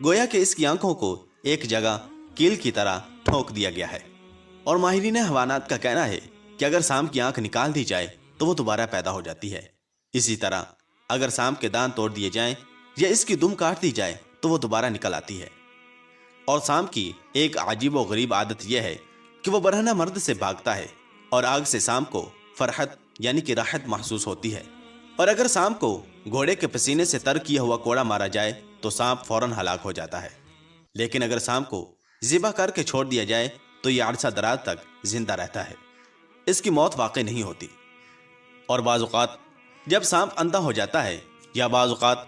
گویا کہ اس کی آنکھوں کو ایک جگہ کیل کی طرح ٹھوک دیا گیا ہے۔ اور ماہرین حیوانات کا کہنا ہے کہ اگر سانپ کی آنکھ نکال دی جائے تو وہ دوبارہ پیدا ہو جاتی ہے۔ اسی طرح اگر سانپ کے دانت توڑ دیے جائیں یا اس کی دم کاٹ دی جائے تو وہ دوبارہ نکل آتی ہے۔ اور سانپ کی ایک عجیب و غریب عادت یہ ہے کہ وہ برہنہ مرد سے بھاگتا ہے اور آگ سے سانپ کو فرحت یعنی کہ راحت محسوس ہوتی ہے۔ اور اگر سانپ کو گھوڑے کے پسینے سے تر کیا ہوا کوڑا مارا جائے تو سانپ فوراً ہلاک ہو جاتا ہے، لیکن اگر سانپ کو ذبح کر کے چھوڑ دیا جائے تو یہ عرصہ دراز تک زندہ رہتا ہے، اس کی موت واقع نہیں ہوتی۔ اور بعض اوقات جب سانپ اندھا ہو جاتا ہے یا بعض اوقات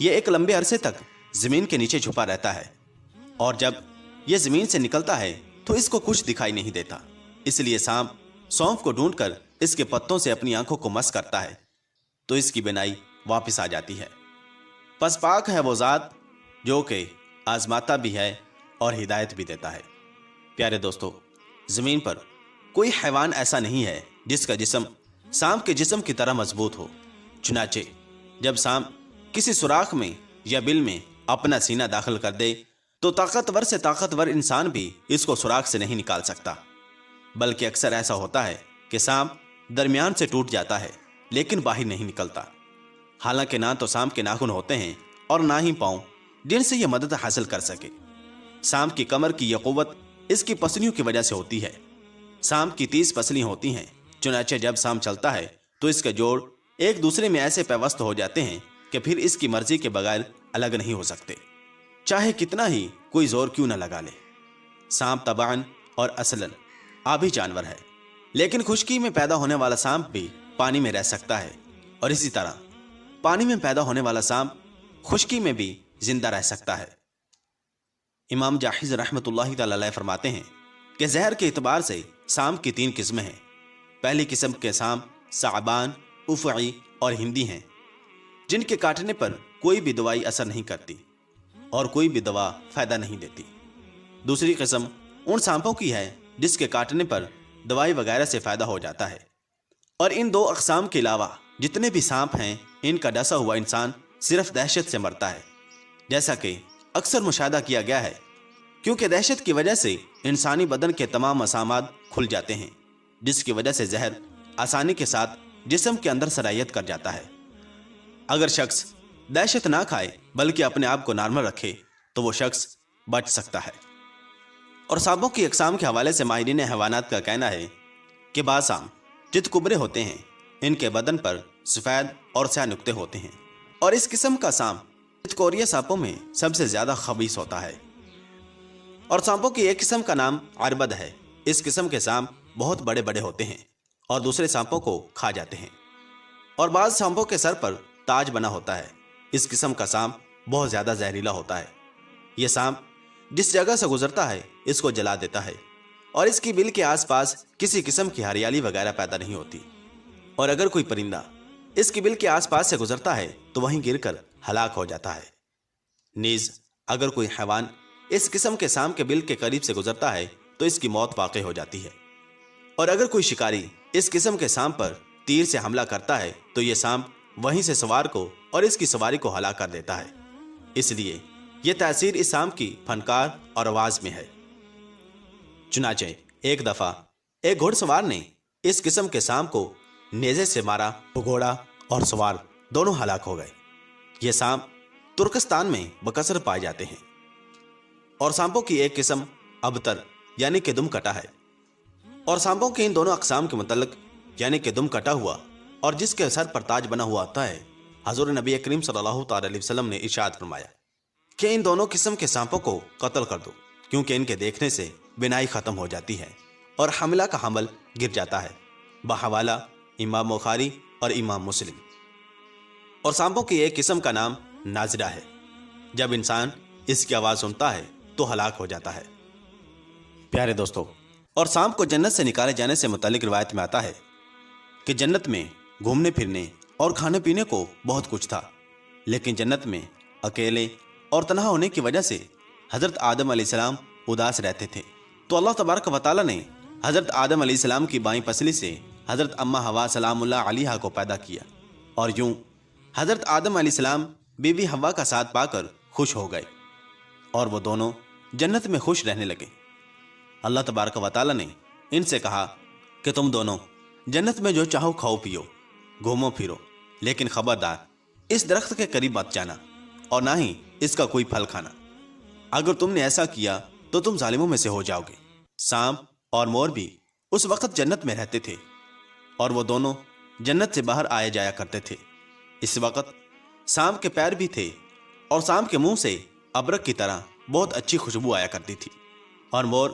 یہ ایک لمبے عرصے تک زمین کے نیچے چھپا رہتا ہے، اور جب یہ زمین سے نکلتا ہے تو اس کو کچھ دکھائی نہیں دیتا، اس لیے سانپ سونف کو ڈھونڈ کر اس کے پتوں سے اپنی آنکھوں کو مس کرتا ہے تو اس کی بینائی واپس آ جاتی ہے۔ پس پاک ہے وہ ذات جو کہ آزماتا بھی ہے اور ہدایت بھی دیتا ہے۔ پیارے دوستو، زمین پر کوئی حیوان ایسا نہیں ہے جس کا جسم سانپ کے جسم کی طرح مضبوط ہو، چنانچہ جب سانپ کسی سوراخ میں یا بل میں اپنا سینہ داخل کر دے تو طاقتور سے طاقتور انسان بھی اس کو سوراخ سے نہیں نکال سکتا، بلکہ اکثر ایسا ہوتا ہے کہ سانپ درمیان سے ٹوٹ جاتا ہے لیکن باہر نہیں نکلتا۔ حالانکہ نہ تو سانپ کے ناخن ہوتے ہیں اور نہ ہی پاؤں جن سے یہ مدد حاصل کر سکے۔ سانپ کی کمر کی یہ قوت اس کی پسلیوں کی وجہ سے ہوتی ہے۔ سانپ کی 30 پسلیاں ہوتی ہیں، چنانچہ جب سانپ چلتا ہے تو اس کے جوڑ ایک دوسرے میں ایسے پیوست ہو جاتے ہیں کہ پھر اس کی مرضی کے بغیر الگ نہیں ہو سکتے، چاہے کتنا ہی کوئی زور کیوں نہ لگا لے۔ سانپ طبعاً اور اصلاً آبی جانور ہے، لیکن خشکی میں پیدا ہونے والا سانپ بھی پانی میں رہ سکتا ہے، اور اسی طرح پانی میں پیدا ہونے والا سانپ خشکی میں بھی زندہ رہ سکتا ہے۔ امام جاحظ رحمۃ اللہ تعالی علیہ فرماتے ہیں کہ زہر کے اعتبار سے سانپ کی 3 قسمیں ہیں۔ پہلی قسم کے سانپ ثعبان، افعی اور ہندی ہیں، جن کے کاٹنے پر کوئی بھی دوائی اثر نہیں کرتی اور کوئی بھی دوا فائدہ نہیں دیتی۔ دوسری قسم ان سانپوں کی ہے جس کے کاٹنے پر دوائی وغیرہ سے فائدہ ہو جاتا ہے۔ اور ان 2 اقسام کے علاوہ جتنے بھی سانپ ہیں، ان کا ڈسا ہوا انسان صرف دہشت سے مرتا ہے، جیسا کہ اکثر مشاہدہ کیا گیا ہے، کیونکہ دہشت کی وجہ سے انسانی بدن کے تمام مسامات کھل جاتے ہیں، جس کی وجہ سے زہر آسانی کے ساتھ جسم کے اندر سرایت کر جاتا ہے۔ اگر شخص دہشت نہ کھائے بلکہ اپنے آپ کو نارمل رکھے تو وہ شخص بچ سکتا ہے۔ اور سانپوں کی اقسام کے حوالے سے ماہرین حیوانات کا کہنا ہے کہ بعض سانپ چت کبرے ہوتے ہیں، ان کے بدن پر سفید اور سیاہ نقطے ہوتے ہیں، اور اس قسم کا سانپ چتکوریا سانپوں میں سب سے زیادہ خبیث ہوتا ہے۔ اور سانپوں کی ایک قسم کا نام عربد ہے۔ اس قسم کے سانپ بہت بڑے بڑے ہوتے ہیں اور دوسرے سانپوں کو کھا جاتے ہیں، اور بعض سانپوں کے سر پر تاج بنا ہوتا ہے۔ اس قسم کا سانپ بہت زیادہ زہریلا ہوتا ہے۔ یہ سانپ جس جگہ سے گزرتا ہے اس کو جلا دیتا ہے، اور اس کی بل کے آس پاس کسی قسم کی ہریالی وغیرہ پیدا نہیں ہوتی، اور اگر کوئی پرندہ اس کی بل کے آس پاس سے گزرتا ہے تو وہیں گر کر ہلاک ہو جاتا ہے۔ نیز اگر کوئی حیوان اس قسم کے سانپ کے بل کے قریب سے گزرتا ہے تو اس کی موت واقع ہو جاتی ہے، اور اگر کوئی شکاری اس قسم کے سانپ پر تیر سے حملہ کرتا ہے تو یہ سانپ وہیں سے سوار کو اور اس کی سواری کو ہلاک کر دیتا ہے۔ اس لیے یہ تاثیر اس سانپ کی فنکار اور آواز میں ہے۔ چنانچہ ایک دفعہ ایک گھوڑ سوار نے اس قسم کے سانپ کو نیزے سے مارا تو گھوڑا اور سوار دونوں ہلاک ہو گئے۔ یہ سانپ ترکستان میں بکثرت پائے جاتے ہیں۔ اور سانپوں کی ایک قسم ابتر یعنی کہ دم کٹا ہے۔ اور سانپوں کے ان دونوں اقسام کے متعلق یعنی کہ دم کٹا ہوا اور جس کے سر پر تاج بنا ہوا آتا ہے، حضور نبی کریم صلی اللہ تعالی علیہ وسلم نے ارشاد فرمایا کہ ان دونوں قسم کے سانپوں کو قتل کر دو، کیونکہ ان کے دیکھنے سے بینائی ختم ہو جاتی ہے اور حملہ کا حمل گر جاتا ہے۔ بحوالہ امام بخاری اور امام مسلم۔ اور سانپوں کی ایک قسم کا نام ناظرہ ہے۔ جب انسان اس کی آواز سنتا ہے تو ہلاک ہو جاتا ہے۔ پیارے دوستو، اور سانپ کو جنت سے نکالے جانے سے متعلق روایت میں آتا ہے کہ جنت میں گھومنے پھرنے اور کھانے پینے کو بہت کچھ تھا، لیکن جنت میں اکیلے اور تنہا ہونے کی وجہ سے حضرت آدم علیہ السلام اداس رہتے تھے، تو اللہ تبارک و تعالی نے حضرت آدم علیہ السلام کی بائیں پسلی سے حضرت اماں حوا سلام اللہ علیہا کو پیدا کیا، اور یوں حضرت آدم علیہ السلام بی بی حوا کا ساتھ پا کر خوش ہو گئے، اور وہ دونوں جنت میں خوش رہنے لگے۔ اللہ تبارک و تعالی نے ان سے کہا کہ تم دونوں جنت میں جو چاہو کھاؤ پیو، گھومو پھرو، لیکن خبردار اس درخت کے قریب مت جانا اور نہ ہی اس کا کوئی پھل کھانا۔ اگر تم نے ایسا کیا تو تم ظالموں میں سے ہو جاؤ گے۔ سانپ اور مور بھی اس وقت جنت میں رہتے تھے اور وہ دونوں جنت سے باہر آئے جایا کرتے تھے۔ اس وقت سانپ کے پیر بھی تھے اور سانپ کے منہ سے ابرک کی طرح بہت اچھی خوشبو آیا کرتی تھی، اور مور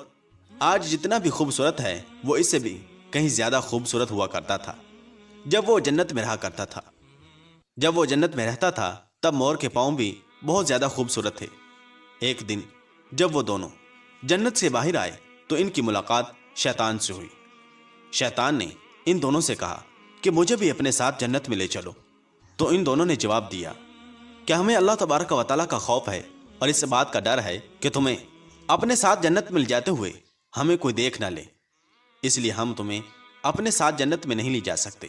آج جتنا بھی خوبصورت ہے وہ اس سے بھی کہیں زیادہ خوبصورت ہوا کرتا تھا جب وہ جنت میں رہا کرتا تھا۔ جب وہ جنت میں رہتا تھا تب مور کے پاؤں بھی بہت زیادہ خوبصورت تھے۔ ایک دن جب وہ دونوں جنت سے باہر آئے تو ان کی ملاقات شیطان سے ہوئی۔ شیطان نے ان دونوں سے کہا کہ مجھے بھی اپنے ساتھ جنت میں لے چلو۔ تو ان دونوں نے جواب دیا کہ ہمیں اللہ تبارک و تعالیٰ کا خوف ہے اور اس بات کا ڈر ہے کہ تمہیں اپنے ساتھ جنت میں لے جاتے ہوئے ہمیں کوئی دیکھ نہ لے، اس لیے ہم تمہیں اپنے ساتھ جنت میں نہیں لے جا سکتے۔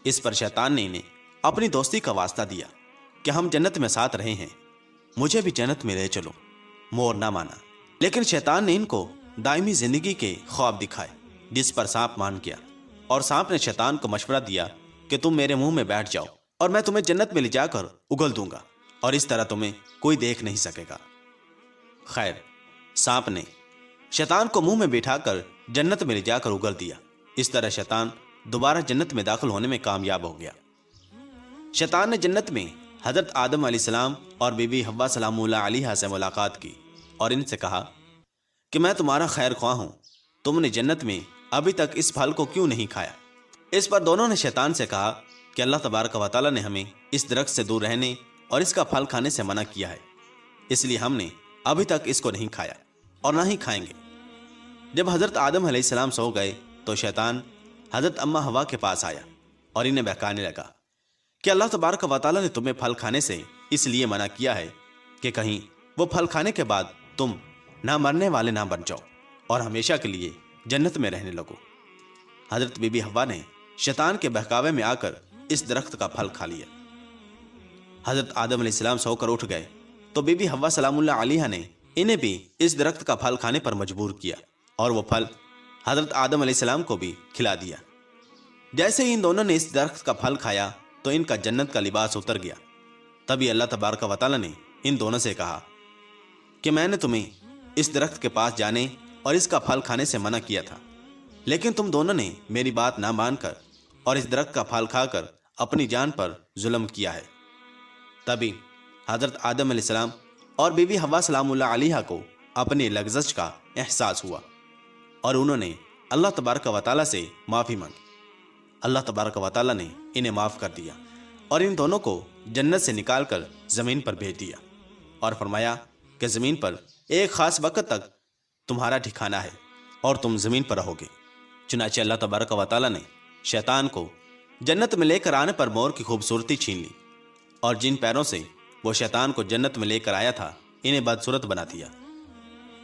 اس پر شیطان نے انہیں اپنی دوستی کا واسطہ دیا کہ ہم جنت میں ساتھ رہے ہیں، مجھے بھی جنت میں لے چلو۔ مور نہ مانا، لیکن شیطان نے ان کو دائمی زندگی کے خواب دکھائے، جس پر سانپ مان گیا، اور سانپ نے شیطان کو مشورہ دیا کہ تم میرے منہ میں بیٹھ جاؤ اور میں تمہیں جنت میں لے جا کر اگل دوں گا اور اس طرح تمہیں کوئی دیکھ نہیں سکے گا۔ خیر، سانپ نے شیطان کو منہ میں بٹھا کر جنت میں لے جا کر اگل دیا۔ اس طرح شیطان دوبارہ جنت میں داخل ہونے میں کامیاب ہو گیا۔ شیطان نے جنت میں حضرت آدم علیہ السلام اور بی بی حوا سلام اللہ علیہا سے ملاقات کی اور ان سے کہا کہ میں تمہارا خیر خواہ ہوں، تم نے جنت میں ابھی تک اس پھل کو کیوں نہیں کھایا؟ اس پر دونوں نے شیطان سے کہا کہ اللہ تبارک و تعالیٰ نے ہمیں اس درخت سے دور رہنے اور اس کا پھل کھانے سے منع کیا ہے، اس لیے ہم نے ابھی تک اس کو نہیں کھایا اور نہ ہی کھائیں گے۔ جب حضرت آدم علیہ السلام سو گئے تو شیطان حضرت اماں حوا کے پاس آیا اور انہیں بہکانے لگا کہ اللہ تبارک و تعالیٰ نے تمہیں پھل کھانے سے اس لیے منع کیا ہے کہ کہیں وہ پھل کھانے کے بعد تم نہ مرنے والے نہ بن جاؤ اور ہمیشہ کے لیے جنت میں رہنے لگو۔ حضرت بی بی حوا نے شیطان کے بہکاوے میں آ کر اس درخت کا پھل کھا لیا۔ حضرت آدم علیہ السلام سو کر اٹھ گئے تو بی بی حوا سلام اللہ علیہا نے انہیں بھی اس درخت کا پھل کھانے پر مجبور کیا اور وہ پھل حضرت آدم علیہ السلام کو بھی کھلا دیا۔ جیسے ہی ان دونوں نے اس درخت کا پھل کھایا تو ان کا جنت کا لباس اتر گیا۔ تبھی اللہ تبارک و تعالیٰ نے ان دونوں سے کہا کہ میں نے تمہیں اس درخت کے پاس جانے اور اس کا پھل کھانے سے منع کیا تھا، لیکن تم دونوں نے میری بات نہ مان کر اور اس درخت کا پھل کھا کر اپنی جان پر ظلم کیا ہے۔ تبھی حضرت آدم علیہ السلام اور بی بی حوا سلام اللہ علیہا کو اپنی لغزش کا احساس ہوا اور انہوں نے اللہ تبارک و تعالیٰ سے معافی مانگی۔ اللہ تبارک و تعالیٰ نے انہیں معاف کر دیا اور ان دونوں کو جنت سے نکال کر زمین پر بھیج دیا اور فرمایا کہ زمین پر ایک خاص وقت تک تمہارا ٹھکانہ ہے اور تم زمین پر رہو گے۔ چنانچہ اللہ تبارک و تعالیٰ نے شیطان کو جنت میں لے کر آنے پر مور کی خوبصورتی چھین لی اور جن پیروں سے وہ شیطان کو جنت میں لے کر آیا تھا انہیں بدصورت بنا دیا،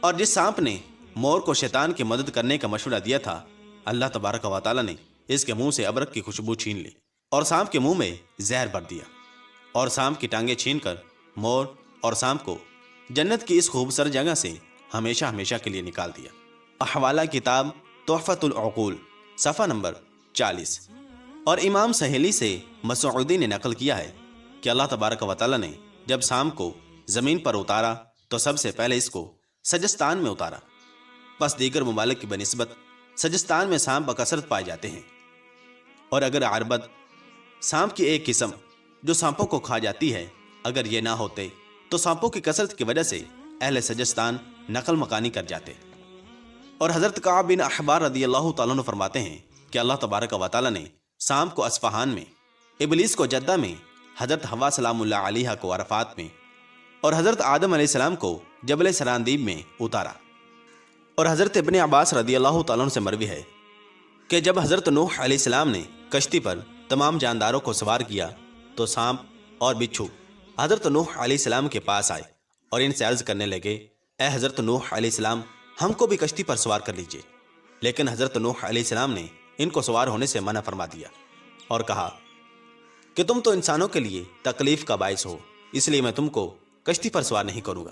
اور جس سانپ نے مور کو شیطان کی مدد کرنے کا مشورہ دیا تھا اللہ تبارک و تعالیٰ نے اس کے منہ سے ابرک کی خوشبو چھین لی اور سانپ کے منہ میں زہر بھر دیا اور سانپ کی ٹانگیں چھین کر مور اور سانپ کو جنت کی اس خوبصورت جگہ سے ہمیشہ ہمیشہ کے لیے نکال دیا۔ احوالہ کتاب تحفۃ العقول صفحہ نمبر 40۔ اور امام سہیلی سے مسعودی نے نقل کیا ہے کہ اللہ تبارک و تعالیٰ نے جب سانپ کو زمین پر اتارا تو سب سے پہلے اس کو سجستان میں اتارا، پس دیگر ممالک کی بنسبت سجستان میں سانپ بکثرت پائے جاتے ہیں، اور اگر عربد سانپ کی ایک قسم جو سانپوں کو کھا جاتی ہے اگر یہ نہ ہوتے تو سانپوں کی کثرت کی وجہ سے اہل سجستان نقل مکانی کر جاتے۔ اور حضرت کعب بن احبار رضی اللہ تعالیٰ عنہ فرماتے ہیں کہ اللہ تبارک و تعالیٰ نے سانپ کو اصفہان میں، ابلیس کو جدہ میں، حضرت حوا سلام اللہ علیہا کو عرفات میں اور حضرت آدم علیہ السلام کو جبل سراندیب میں اتارا۔ اور حضرت ابن عباس رضی اللہ تعالیٰ عنہ سے مروی ہے کہ جب حضرت نوح علیہ السلام نے کشتی پر تمام جانداروں کو سوار کیا تو سانپ اور بچھو حضرت نوح علیہ السلام کے پاس آئے اور ان سے عرض کرنے لگے، اے حضرت نوح علیہ السلام، ہم کو بھی کشتی پر سوار کر لیجئے۔ لیکن حضرت نوح علیہ السلام نے ان کو سوار ہونے سے منع فرما دیا اور کہا کہ تم تو انسانوں کے لیے تکلیف کا باعث ہو، اس لیے میں تم کو کشتی پر سوار نہیں کروں گا۔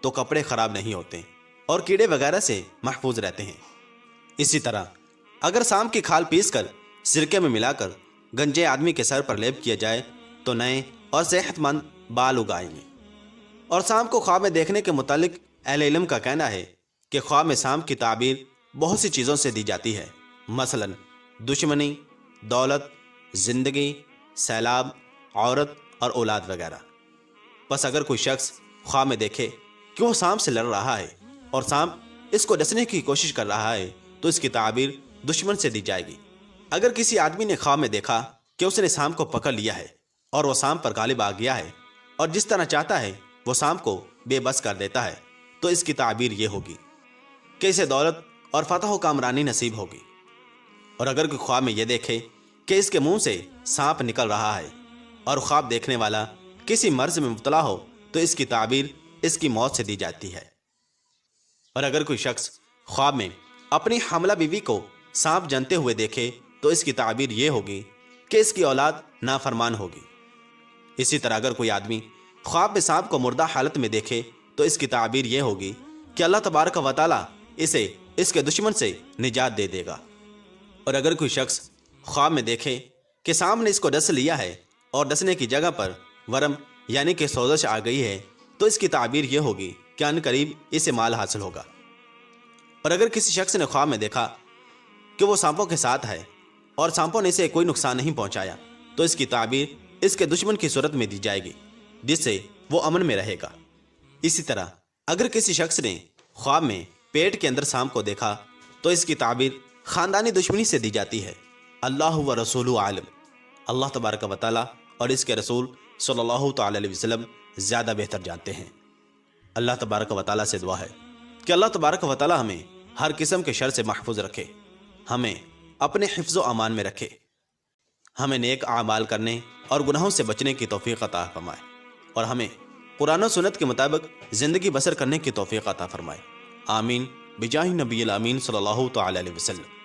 تو کپڑے خراب نہیں ہوتے اور کیڑے وغیرہ سے محفوظ رہتے ہیں۔ اسی طرح اگر سانپ کی کھال پیس کر سرکے میں ملا کر گنجے آدمی کے سر پر لیپ کیا جائے تو نئے اور صحت مند بال اگائیں گے۔ اور سانپ کو خواب میں دیکھنے کے متعلق اہل علم کا کہنا ہے کہ خواب میں سانپ کی تعبیر بہت سی چیزوں سے دی جاتی ہے، مثلا دشمنی، دولت، زندگی، سیلاب، عورت اور اولاد وغیرہ۔ بس اگر کوئی شخص خواب میں دیکھے کہ وہ سانپ سے لڑ رہا ہے اور سانپ اس کو ڈسنے کی کوشش کر رہا ہے تو اس کی تعبیر دشمن سے دی جائے گی۔ اگر کسی آدمی نے خواب میں دیکھا کہ اس نے سانپ کو پکڑ لیا ہے اور وہ سانپ پر غالب آ گیا ہے اور جس طرح چاہتا ہے وہ سانپ کو بے بس کر دیتا ہے تو اس کی تعبیر یہ ہوگی کہ اسے دولت اور فتح و کامرانی نصیب ہوگی۔ اور اگر کوئی خواب میں یہ دیکھے کہ اس کے منہ سے سانپ نکل رہا ہے اور خواب دیکھنے والا کسی مرض میں مبتلا ہو تو اس کی تعبیر اس کی موت سے دی جاتی ہے۔ اور اگر کوئی شخص خواب میں اپنی حاملہ بیوی کو سانپ جنتے ہوئے دیکھے تو اس کی تعبیر یہ ہوگی کہ اس کی اولاد نافرمان ہوگی۔ اسی طرح اگر کوئی آدمی خواب میں سانپ کو مردہ حالت میں دیکھے تو اس کی تعبیر یہ ہوگی کہ اللہ تبارک و تعالیٰ اسے اس کے دشمن سے نجات دے دے گا۔ اور اگر کوئی شخص خواب میں دیکھے کہ سانپ نے اس کو ڈس لیا ہے اور ڈسنے کی جگہ پر ورم یعنی کہ سوزش آ گئی ہے تو اس کی تعبیر یہ ہوگی کہ ان قریب اسے مال حاصل ہوگا۔ اور اگر کسی شخص نے خواب میں دیکھا کہ وہ سانپوں کے ساتھ ہے اور سانپوں نے اسے کوئی نقصان نہیں پہنچایا تو اس کی تعبیر اس کے دشمن کی صورت میں دی جائے گی جس سے وہ امن میں رہے گا۔ اسی طرح اگر کسی شخص نے خواب میں پیٹ کے اندر سانپ کو دیکھا تو اس کی تعبیر خاندانی دشمنی سے دی جاتی ہے۔ اللہ و رسول عالم، اللہ تبارک و تعالیٰ اور اس کے رسول صلی اللہ تعالی علیہ وسلم زیادہ بہتر جانتے ہیں۔ اللہ تبارک و تعالیٰ سے دعا ہے کہ اللہ تبارک و تعالیٰ ہمیں ہر قسم کے شر سے محفوظ رکھے، ہمیں اپنے حفظ و امان میں رکھے، ہمیں نیک اعمال کرنے اور گناہوں سے بچنے کی توفیق عطا فرمائے اور ہمیں قرآن و سنت کے مطابق زندگی بسر کرنے کی توفیق عطا فرمائے۔ آمین بجاہ نبی الامین صلی اللہ تعالی علیہ وسلم۔